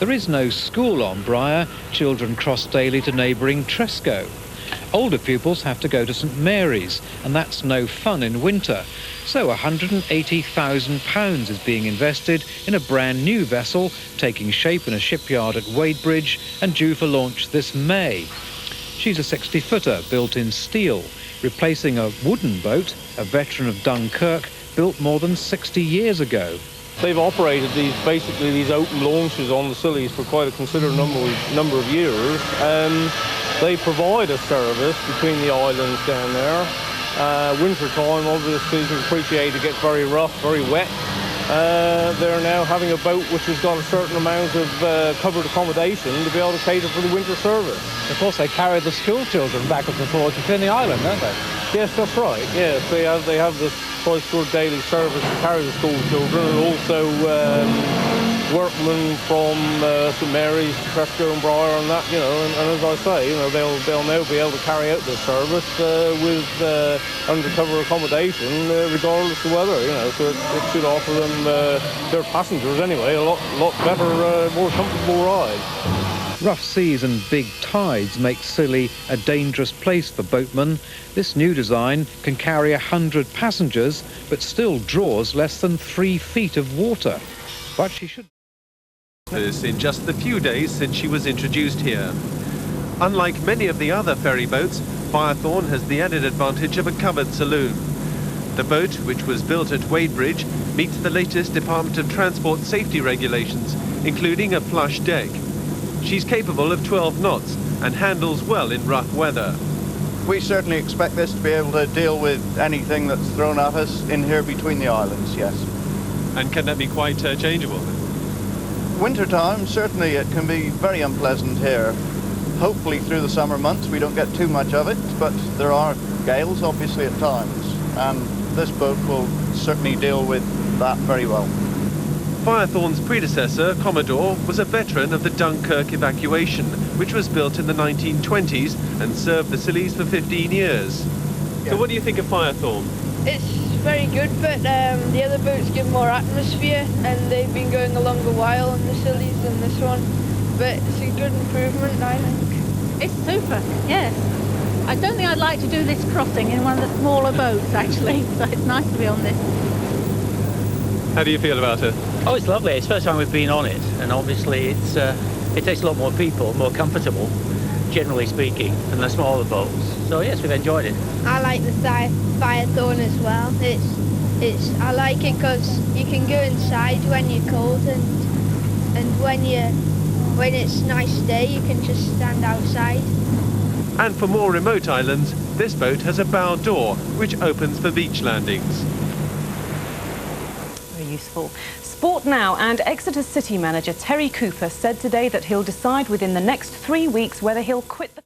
There is no school on Briar. Children cross daily to neighbouring Tresco. Older pupils have to go to St Mary's, and that's no fun in winter. So £180,000 is being invested in a brand new vessel, taking shape in a shipyard at Wadebridge and due for launch this May. She's a 60-footer built in steel, replacing a wooden boat, a veteran of Dunkirk, built more than 60 years ago. They've operated these open launches on the Scillies for quite a considerable number of years. They provide a service between the islands down there. Winter time, obviously, you can appreciate it gets very rough, very wet. They're now having a boat which has got a certain amount of covered accommodation to be able to cater for the winter service. Of course, they carry the school children backwards and forwards between the island, don't they? Yes, that's right. Yes, they have this twice-a-day daily service to carry the school children, and also workmen from St Mary's, Tresco and Briar, and that. And as I say, they'll now be able to carry out this service with undercover accommodation, regardless of weather. So it should offer them, their passengers anyway, a lot better, more comfortable ride. Rough seas and big tides make Scilly a dangerous place for boatmen. This new design can carry 100 passengers, but still draws less than 3 feet of water. But she should... This in just the few days since she was introduced here. Unlike many of the other ferry boats, Firethorn has the added advantage of a covered saloon. The boat, which was built at Wadebridge, meets the latest Department of Transport safety regulations, including a flush deck. She's capable of 12 knots and handles well in rough weather. We certainly expect this to be able to deal with anything that's thrown at us in here between the islands, yes. And can that be quite changeable? Wintertime, certainly it can be very unpleasant here. Hopefully through the summer months we don't get too much of it, but there are gales obviously at times, and this boat will certainly deal with that very well. Firethorn's predecessor, Commodore, was a veteran of the Dunkirk evacuation, which was built in the 1920s and served the Scillies for 15 years. Yeah. So what do you think of Firethorn? It's very good, but the other boats give more atmosphere, and they've been going a longer while in the Scillies than this one. But it's a good improvement, I think. It's super, yes. I don't think I'd like to do this crossing in one of the smaller boats, actually, so it's nice to be on this. How do you feel about it? Oh, it's lovely. It's the first time we've been on it, and obviously it takes a lot more people, more comfortable, generally speaking, than the smaller boats. So yes, we've enjoyed it. I like the Firethorn as well. I like it because you can go inside when you're cold, and when it's a nice day, you can just stand outside. And for more remote islands, this boat has a bow door, which opens for beach landings. Useful. Sport Now and Exeter City manager Terry Cooper said today that he'll decide within the next 3 weeks whether he'll quit the